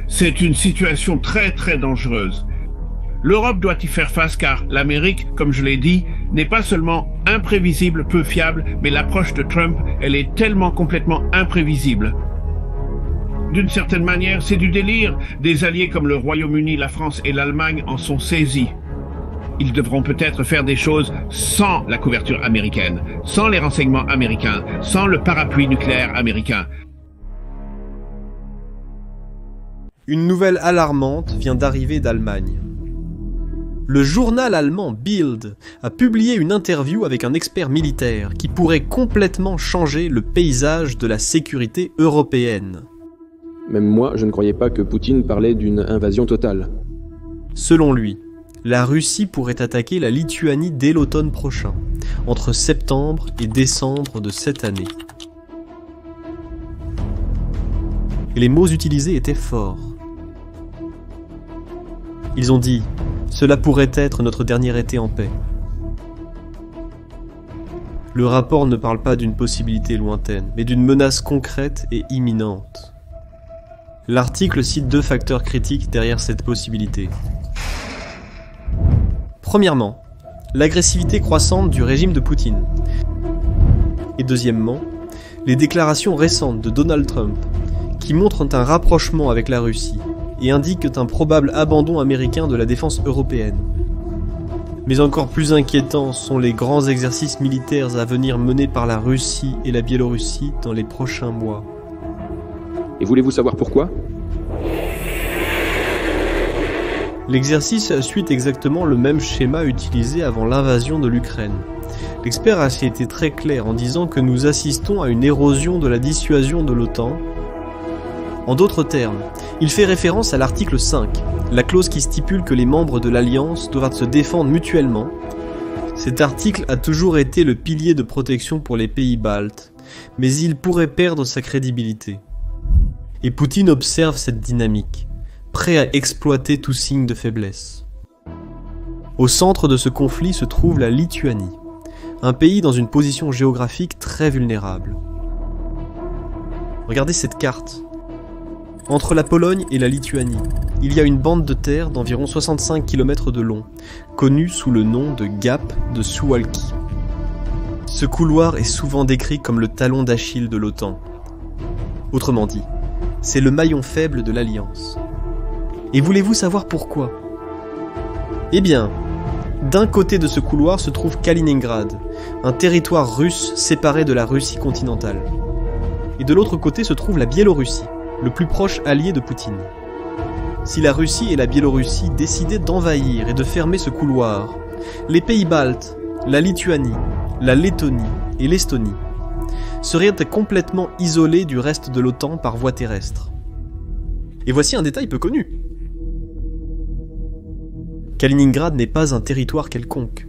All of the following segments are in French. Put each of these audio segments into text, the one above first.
C'est une situation très dangereuse. L'Europe doit y faire face car l'Amérique, comme je l'ai dit, n'est pas seulement imprévisible, peu fiable, mais l'approche de Trump, elle est tellement complètement imprévisible. D'une certaine manière, c'est du délire. Des alliés comme le Royaume-Uni, la France et l'Allemagne en sont saisis. Ils devront peut-être faire des choses sans la couverture américaine, sans les renseignements américains, sans le parapluie nucléaire américain. Une nouvelle alarmante vient d'arriver d'Allemagne. Le journal allemand Bild a publié une interview avec un expert militaire qui pourrait complètement changer le paysage de la sécurité européenne. Même moi, je ne croyais pas que Poutine parlait d'une invasion totale. Selon lui, la Russie pourrait attaquer la Lituanie dès l'automne prochain, entre septembre et décembre de cette année. Et les mots utilisés étaient forts. Ils ont dit « Cela pourrait être notre dernier été en paix ». Le rapport ne parle pas d'une possibilité lointaine, mais d'une menace concrète et imminente. L'article cite deux facteurs critiques derrière cette possibilité. Premièrement, l'agressivité croissante du régime de Poutine. Et deuxièmement, les déclarations récentes de Donald Trump, qui montrent un rapprochement avec la Russie et indiquent un probable abandon américain de la défense européenne. Mais encore plus inquiétants sont les grands exercices militaires à venir menés par la Russie et la Biélorussie dans les prochains mois. Et voulez-vous savoir pourquoi ? L'exercice suit exactement le même schéma utilisé avant l'invasion de l'Ukraine. L'expert a été très clair en disant que nous assistons à une érosion de la dissuasion de l'OTAN. En d'autres termes, il fait référence à l'article 5, la clause qui stipule que les membres de l'Alliance doivent se défendre mutuellement. Cet article a toujours été le pilier de protection pour les pays baltes, mais il pourrait perdre sa crédibilité. Et Poutine observe cette dynamique, prêt à exploiter tout signe de faiblesse. Au centre de ce conflit se trouve la Lituanie, un pays dans une position géographique très vulnérable. Regardez cette carte. Entre la Pologne et la Lituanie, il y a une bande de terre d'environ 65 km de long, connue sous le nom de Gap de Suwałki. Ce couloir est souvent décrit comme le talon d'Achille de l'OTAN. Autrement dit, c'est le maillon faible de l'Alliance. Et voulez-vous savoir pourquoi ? Eh bien, d'un côté de ce couloir se trouve Kaliningrad, un territoire russe séparé de la Russie continentale. Et de l'autre côté se trouve la Biélorussie, le plus proche allié de Poutine. Si la Russie et la Biélorussie décidaient d'envahir et de fermer ce couloir, les pays baltes, la Lituanie, la Lettonie et l'Estonie seraient complètement isolés du reste de l'OTAN par voie terrestre. Et voici un détail peu connu. Kaliningrad n'est pas un territoire quelconque.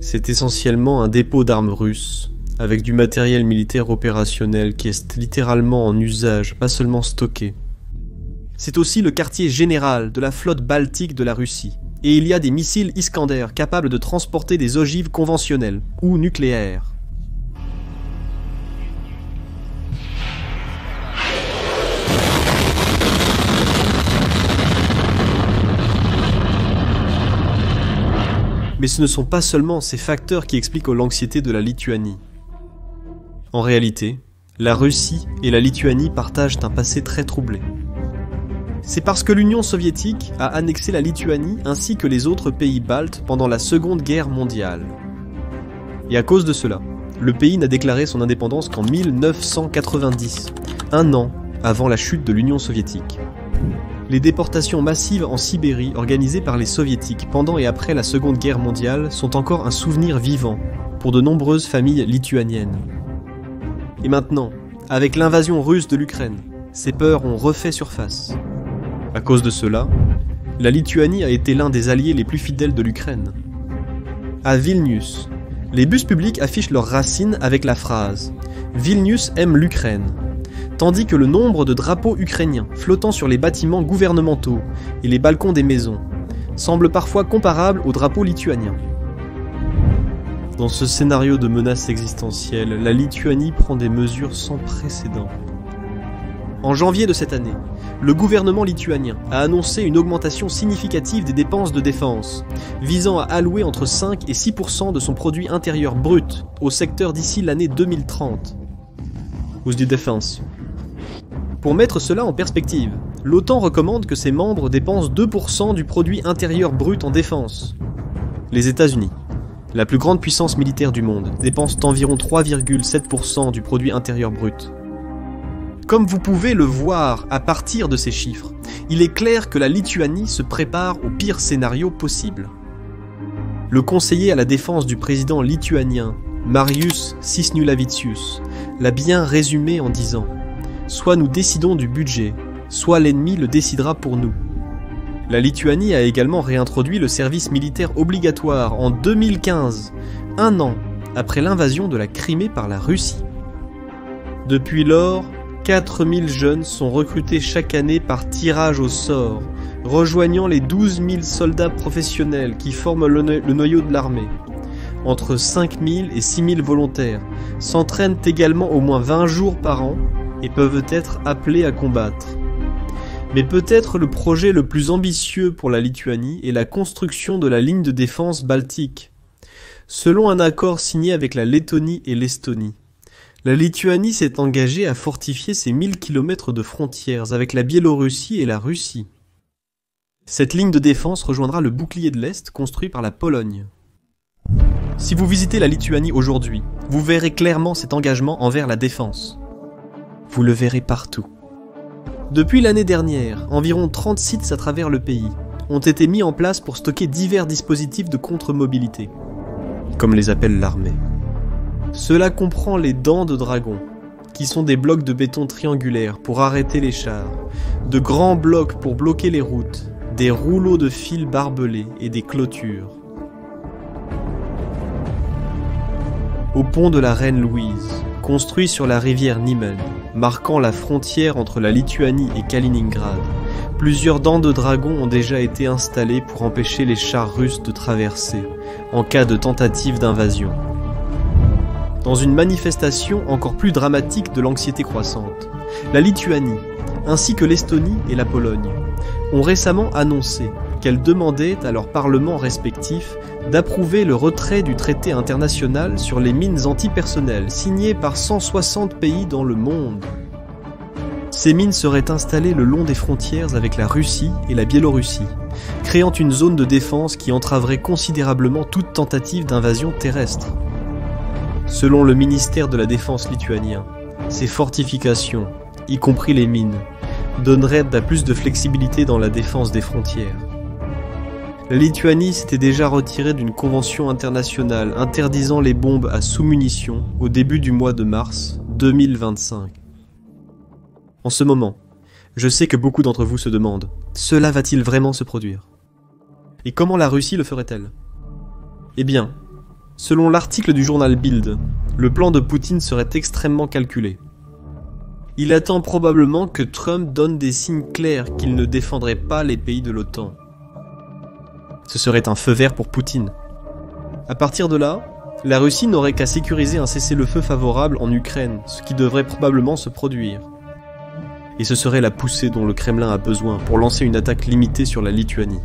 C'est essentiellement un dépôt d'armes russes, avec du matériel militaire opérationnel qui est littéralement en usage, pas seulement stocké. C'est aussi le quartier général de la flotte baltique de la Russie, et il y a des missiles Iskander capables de transporter des ogives conventionnelles ou nucléaires. Mais ce ne sont pas seulement ces facteurs qui expliquent l'anxiété de la Lituanie. En réalité, la Russie et la Lituanie partagent un passé très troublé. C'est parce que l'Union soviétique a annexé la Lituanie ainsi que les autres pays baltes pendant la Seconde Guerre mondiale. Et à cause de cela, le pays n'a déclaré son indépendance qu'en 1990, un an avant la chute de l'Union soviétique. Les déportations massives en Sibérie organisées par les soviétiques pendant et après la Seconde Guerre mondiale sont encore un souvenir vivant pour de nombreuses familles lituaniennes. Et maintenant, avec l'invasion russe de l'Ukraine, ces peurs ont refait surface. À cause de cela, la Lituanie a été l'un des alliés les plus fidèles de l'Ukraine. À Vilnius, les bus publics affichent leurs racines avec la phrase « Vilnius aime l'Ukraine », tandis que le nombre de drapeaux ukrainiens flottant sur les bâtiments gouvernementaux et les balcons des maisons semble parfois comparable aux drapeaux lituaniens. Dans ce scénario de menace existentielle, la Lituanie prend des mesures sans précédent. En janvier de cette année, le gouvernement lituanien a annoncé une augmentation significative des dépenses de défense, visant à allouer entre 5 et 6% de son produit intérieur brut au secteur d'ici l'année 2030. Hausse du défense. Pour mettre cela en perspective, l'OTAN recommande que ses membres dépensent 2% du produit intérieur brut en défense. Les États-Unis, la plus grande puissance militaire du monde, dépensent environ 3,7% du produit intérieur brut. Comme vous pouvez le voir à partir de ces chiffres, il est clair que la Lituanie se prépare au pire scénario possible. Le conseiller à la défense du président lituanien, Marius Sisnulavicius, l'a bien résumé en disant « Soit nous décidons du budget, soit l'ennemi le décidera pour nous ». La Lituanie a également réintroduit le service militaire obligatoire en 2015, un an après l'invasion de la Crimée par la Russie. Depuis lors, 4000 jeunes sont recrutés chaque année par tirage au sort, rejoignant les 12 000 soldats professionnels qui forment le noyau de l'armée. Entre 5 000 et 6 000 volontaires s'entraînent également au moins 20 jours par an et peuvent être appelés à combattre. Mais peut-être le projet le plus ambitieux pour la Lituanie est la construction de la ligne de défense baltique. Selon un accord signé avec la Lettonie et l'Estonie, la Lituanie s'est engagée à fortifier ses 1000 km de frontières avec la Biélorussie et la Russie. Cette ligne de défense rejoindra le bouclier de l'Est construit par la Pologne. Si vous visitez la Lituanie aujourd'hui, vous verrez clairement cet engagement envers la défense. Vous le verrez partout. Depuis l'année dernière, environ 30 sites à travers le pays ont été mis en place pour stocker divers dispositifs de contre-mobilité, comme les appelle l'armée. Cela comprend les dents de dragon, qui sont des blocs de béton triangulaires pour arrêter les chars, de grands blocs pour bloquer les routes, des rouleaux de fils barbelés et des clôtures. Au pont de la Reine Louise, construit sur la rivière Niemen, marquant la frontière entre la Lituanie et Kaliningrad, plusieurs dents de dragon ont déjà été installées pour empêcher les chars russes de traverser, en cas de tentative d'invasion. Dans une manifestation encore plus dramatique de l'anxiété croissante, la Lituanie, ainsi que l'Estonie et la Pologne, ont récemment annoncé qu'elles demandaient à leurs parlements respectifs d'approuver le retrait du traité international sur les mines antipersonnelles signé par 160 pays dans le monde. Ces mines seraient installées le long des frontières avec la Russie et la Biélorussie, créant une zone de défense qui entraverait considérablement toute tentative d'invasion terrestre. Selon le ministère de la Défense lituanien, ces fortifications, y compris les mines, donneraient plus de flexibilité dans la défense des frontières. La Lituanie s'était déjà retirée d'une convention internationale interdisant les bombes à sous-munitions au début du mois de mars 2025. En ce moment, je sais que beaucoup d'entre vous se demandent, cela va-t-il vraiment se produire? Et comment la Russie le ferait-elle? Eh bien, selon l'article du journal Bild, le plan de Poutine serait extrêmement calculé. Il attend probablement que Trump donne des signes clairs qu'il ne défendrait pas les pays de l'OTAN. Ce serait un feu vert pour Poutine. À partir de là, la Russie n'aurait qu'à sécuriser un cessez-le-feu favorable en Ukraine, ce qui devrait probablement se produire. Et ce serait la poussée dont le Kremlin a besoin pour lancer une attaque limitée sur la Lituanie.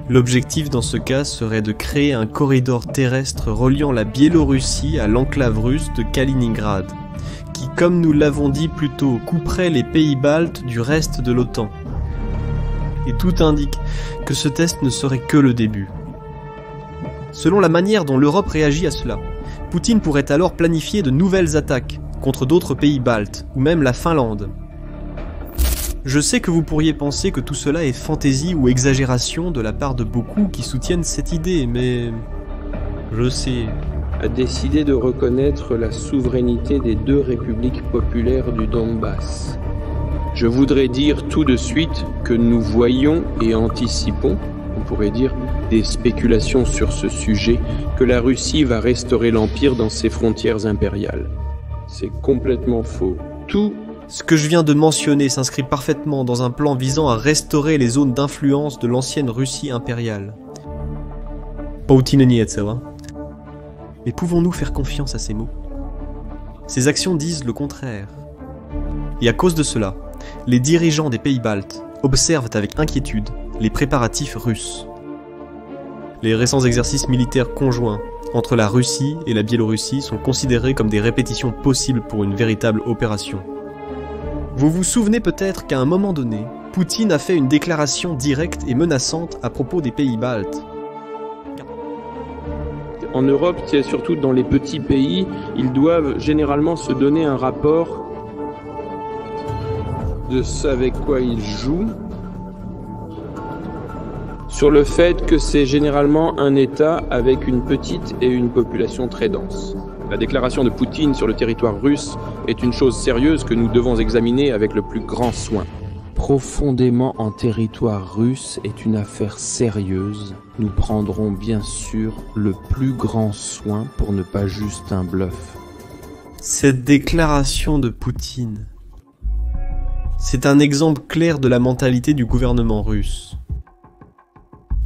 L'objectif dans ce cas serait de créer un corridor terrestre reliant la Biélorussie à l'enclave russe de Kaliningrad, qui, comme nous l'avons dit plus tôt, couperait les pays baltes du reste de l'OTAN. Et tout indique que ce test ne serait que le début. Selon la manière dont l'Europe réagit à cela, Poutine pourrait alors planifier de nouvelles attaques contre d'autres pays baltes, ou même la Finlande. Je sais que vous pourriez penser que tout cela est fantaisie ou exagération de la part de beaucoup qui soutiennent cette idée, mais... je sais... a décidé de reconnaître la souveraineté des deux républiques populaires du Donbass. Je voudrais dire tout de suite que nous voyons et anticipons, on pourrait dire, des spéculations sur ce sujet, que la Russie va restaurer l'Empire dans ses frontières impériales. C'est complètement faux. Tout ce que je viens de mentionner s'inscrit parfaitement dans un plan visant à restaurer les zones d'influence de l'ancienne Russie impériale. Mais pouvons-nous faire confiance à ces mots? Ces actions disent le contraire. Et à cause de cela, les dirigeants des pays baltes observent avec inquiétude les préparatifs russes. Les récents exercices militaires conjoints entre la Russie et la Biélorussie sont considérés comme des répétitions possibles pour une véritable opération. Vous vous souvenez peut-être qu'à un moment donné, Poutine a fait une déclaration directe et menaçante à propos des pays baltes. En Europe, surtout dans les petits pays, ils doivent généralement se donner un rapport de ce avec quoi ils jouent, sur le fait que c'est généralement un État avec une petite et une population très dense. La déclaration de Poutine sur le territoire russe est une chose sérieuse que nous devons examiner avec le plus grand soin. Profondément en territoire russe est une affaire sérieuse. Nous prendrons bien sûr le plus grand soin pour ne pas juste un bluff. Cette déclaration de Poutine, c'est un exemple clair de la mentalité du gouvernement russe.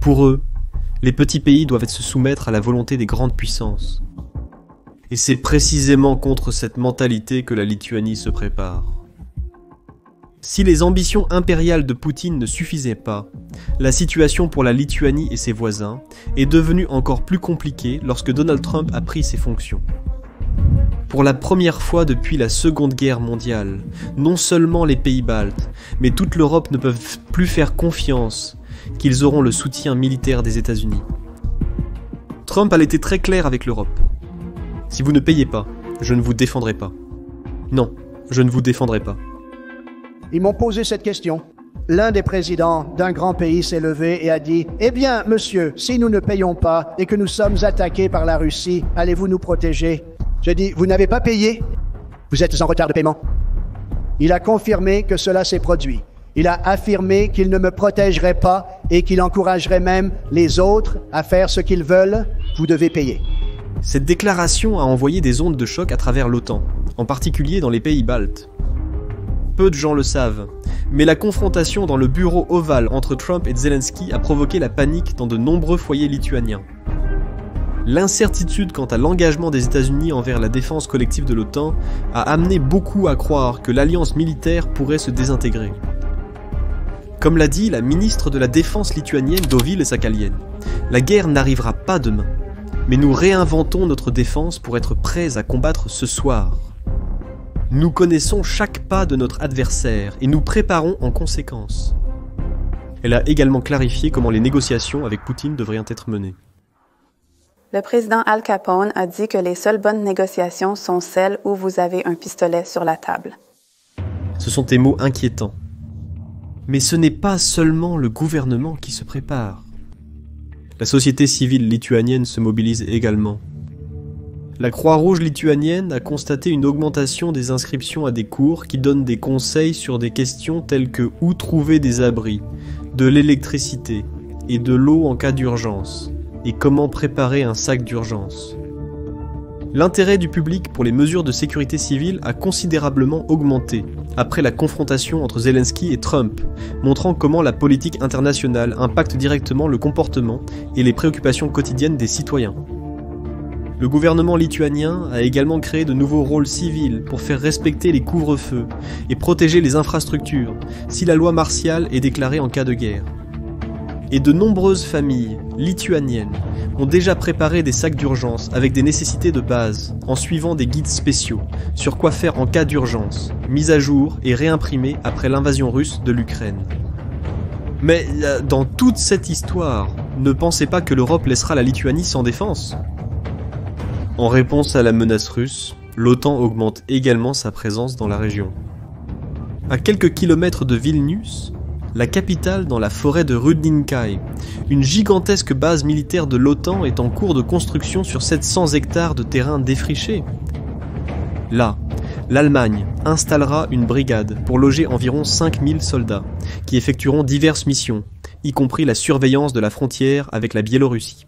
Pour eux, les petits pays doivent se soumettre à la volonté des grandes puissances. Et c'est précisément contre cette mentalité que la Lituanie se prépare. Si les ambitions impériales de Poutine ne suffisaient pas, la situation pour la Lituanie et ses voisins est devenue encore plus compliquée lorsque Donald Trump a pris ses fonctions. Pour la première fois depuis la Seconde Guerre mondiale, non seulement les pays baltes, mais toute l'Europe ne peuvent plus faire confiance qu'ils auront le soutien militaire des États-Unis. Trump a été très clair avec l'Europe. Si vous ne payez pas, je ne vous défendrai pas. Non, je ne vous défendrai pas. Ils m'ont posé cette question. L'un des présidents d'un grand pays s'est levé et a dit « Eh bien, monsieur, si nous ne payons pas et que nous sommes attaqués par la Russie, allez-vous nous protéger ?» J'ai dit « Vous n'avez pas payé? Vous êtes en retard de paiement. » Il a confirmé que cela s'est produit. Il a affirmé qu'il ne me protégerait pas et qu'il encouragerait même les autres à faire ce qu'ils veulent. Vous devez payer. Cette déclaration a envoyé des ondes de choc à travers l'OTAN, en particulier dans les pays baltes. Peu de gens le savent, mais la confrontation dans le bureau ovale entre Trump et Zelensky a provoqué la panique dans de nombreux foyers lituaniens. L'incertitude quant à l'engagement des États-Unis envers la défense collective de l'OTAN a amené beaucoup à croire que l'alliance militaire pourrait se désintégrer. Comme l'a dit la ministre de la Défense lituanienne Dovilė Sakalienė, la guerre n'arrivera pas demain, mais nous réinventons notre défense pour être prêts à combattre ce soir. Nous connaissons chaque pas de notre adversaire et nous préparons en conséquence. Elle a également clarifié comment les négociations avec Poutine devraient être menées. Le président Al Capone a dit que les seules bonnes négociations sont celles où vous avez un pistolet sur la table. Ce sont des mots inquiétants. Mais ce n'est pas seulement le gouvernement qui se prépare. La société civile lituanienne se mobilise également. La Croix-Rouge lituanienne a constaté une augmentation des inscriptions à des cours qui donnent des conseils sur des questions telles que où trouver des abris, de l'électricité et de l'eau en cas d'urgence, et comment préparer un sac d'urgence. L'intérêt du public pour les mesures de sécurité civile a considérablement augmenté après la confrontation entre Zelensky et Trump, montrant comment la politique internationale impacte directement le comportement et les préoccupations quotidiennes des citoyens. Le gouvernement lituanien a également créé de nouveaux rôles civils pour faire respecter les couvre-feux et protéger les infrastructures si la loi martiale est déclarée en cas de guerre. Et de nombreuses familles lituaniennes ont déjà préparé des sacs d'urgence avec des nécessités de base, en suivant des guides spéciaux sur quoi faire en cas d'urgence, mis à jour et réimprimés après l'invasion russe de l'Ukraine. Mais dans toute cette histoire, ne pensez pas que l'Europe laissera la Lituanie sans défense. En réponse à la menace russe, l'OTAN augmente également sa présence dans la région. À quelques kilomètres de Vilnius, la capitale dans la forêt de Rudninkai, une gigantesque base militaire de l'OTAN est en cours de construction sur 700 hectares de terrain défriché. Là, l'Allemagne installera une brigade pour loger environ 5000 soldats, qui effectueront diverses missions, y compris la surveillance de la frontière avec la Biélorussie.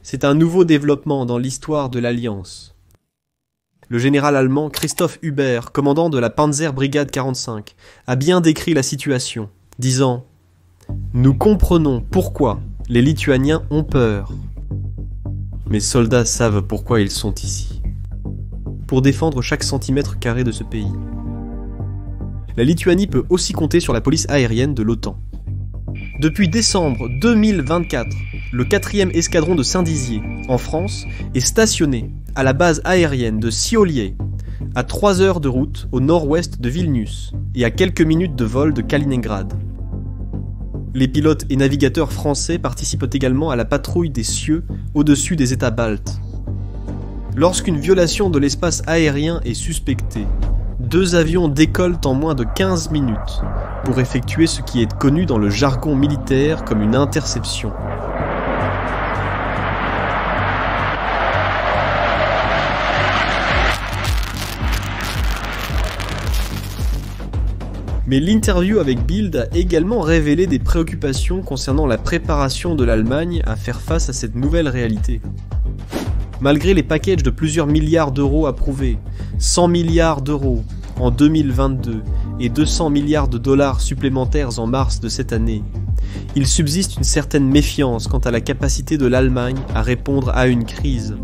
C'est un nouveau développement dans l'histoire de l'Alliance. Le général allemand Christoph Huber, commandant de la Panzerbrigade 45, a bien décrit la situation, disant « Nous comprenons pourquoi les Lituaniens ont peur. Mes soldats savent pourquoi ils sont ici. Pour défendre chaque centimètre carré de ce pays. la Lituanie peut aussi compter sur la police aérienne de l'OTAN. Depuis décembre 2024, le 4e escadron de Saint-Dizier, en France, est stationné à la base aérienne de Šiauliai, à 3 heures de route au nord-ouest de Vilnius et à quelques minutes de vol de Kaliningrad. Les pilotes et navigateurs français participent également à la patrouille des cieux au-dessus des États baltes. Lorsqu'une violation de l'espace aérien est suspectée, 2 avions décollent en moins de 15 minutes pour effectuer ce qui est connu dans le jargon militaire comme une interception. Mais l'interview avec Bild a également révélé des préoccupations concernant la préparation de l'Allemagne à faire face à cette nouvelle réalité. Malgré les packages de plusieurs milliards d'euros approuvés, 100 milliards d'euros en 2022 et 200 milliards de dollars supplémentaires en mars de cette année, il subsiste une certaine méfiance quant à la capacité de l'Allemagne à répondre à une crise.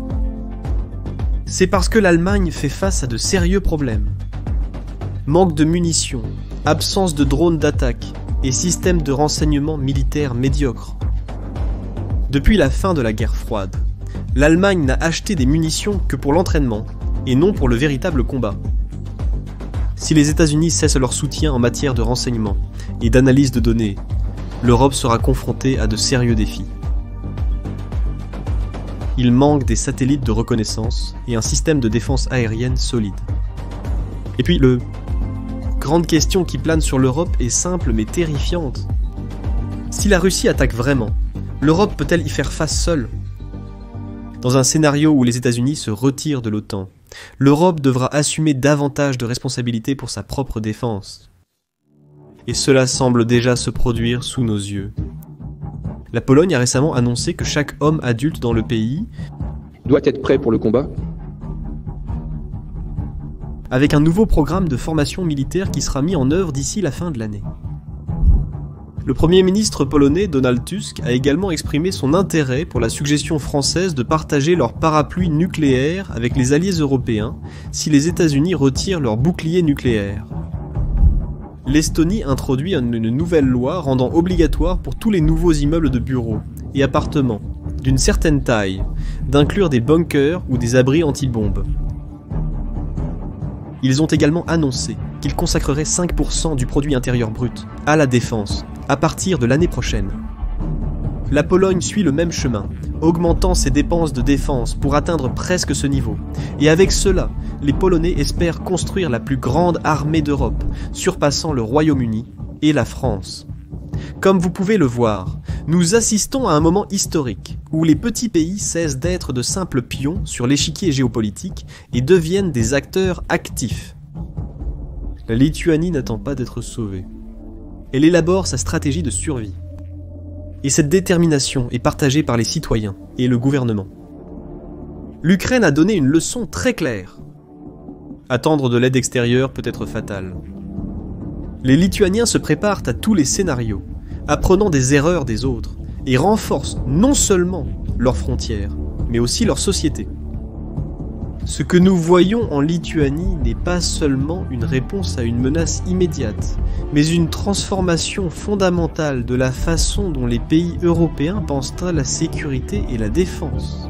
C'est parce que l'Allemagne fait face à de sérieux problèmes. Manque de munitions, absence de drones d'attaque et système de renseignement militaire médiocre. Depuis la fin de la guerre froide, l'Allemagne n'a acheté des munitions que pour l'entraînement et non pour le véritable combat. Si les États-Unis cessent leur soutien en matière de renseignement et d'analyse de données, l'Europe sera confrontée à de sérieux défis. Il manque des satellites de reconnaissance et un système de défense aérienne solide. Et puis grande question qui plane sur l'Europe est simple mais terrifiante. Si la Russie attaque vraiment, l'Europe peut-elle y faire face seule ? Dans un scénario où les États-Unis se retirent de l'OTAN, l'Europe devra assumer davantage de responsabilités pour sa propre défense. Et cela semble déjà se produire sous nos yeux. La Pologne a récemment annoncé que chaque homme adulte dans le pays doit être prêt pour le combat. Avec un nouveau programme de formation militaire qui sera mis en œuvre d'ici la fin de l'année. Le Premier ministre polonais Donald Tusk a également exprimé son intérêt pour la suggestion française de partager leur parapluie nucléaire avec les alliés européens si les États-Unis retirent leur bouclier nucléaire. L'Estonie introduit une nouvelle loi rendant obligatoire pour tous les nouveaux immeubles de bureaux et appartements d'une certaine taille d'inclure des bunkers ou des abris anti-bombes. Ils ont également annoncé qu'ils consacreraient 5% du produit intérieur brut à la défense à partir de l'année prochaine. La Pologne suit le même chemin, augmentant ses dépenses de défense pour atteindre presque ce niveau. Et avec cela, les Polonais espèrent construire la plus grande armée d'Europe, surpassant le Royaume-Uni et la France. Comme vous pouvez le voir, nous assistons à un moment historique où les petits pays cessent d'être de simples pions sur l'échiquier géopolitique et deviennent des acteurs actifs. La Lituanie n'attend pas d'être sauvée. Elle élabore sa stratégie de survie. Et cette détermination est partagée par les citoyens et le gouvernement. L'Ukraine a donné une leçon très claire. Attendre de l'aide extérieure peut être fatal. Les Lituaniens se préparent à tous les scénarios, apprenant des erreurs des autres, et renforcent non seulement leurs frontières, mais aussi leur société. Ce que nous voyons en Lituanie n'est pas seulement une réponse à une menace immédiate, mais une transformation fondamentale de la façon dont les pays européens pensent à la sécurité et la défense.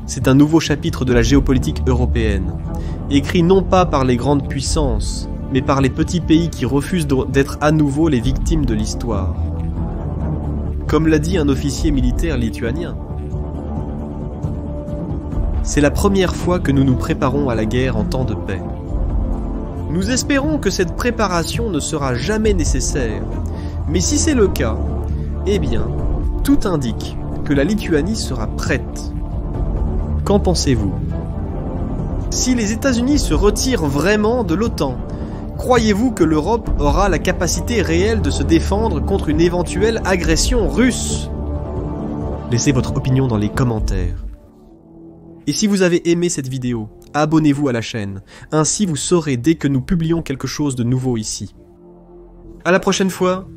C'est un nouveau chapitre de la géopolitique européenne, écrit non pas par les grandes puissances, mais par les petits pays qui refusent d'être à nouveau les victimes de l'histoire. Comme l'a dit un officier militaire lituanien, c'est la première fois que nous nous préparons à la guerre en temps de paix. Nous espérons que cette préparation ne sera jamais nécessaire, mais si c'est le cas, eh bien, tout indique que la Lituanie sera prête. Qu'en pensez-vous ? Si les États-Unis se retirent vraiment de l'OTAN, croyez-vous que l'Europe aura la capacité réelle de se défendre contre une éventuelle agression russe ? Laissez votre opinion dans les commentaires. Et si vous avez aimé cette vidéo, abonnez-vous à la chaîne, ainsi vous saurez dès que nous publions quelque chose de nouveau ici. À la prochaine fois!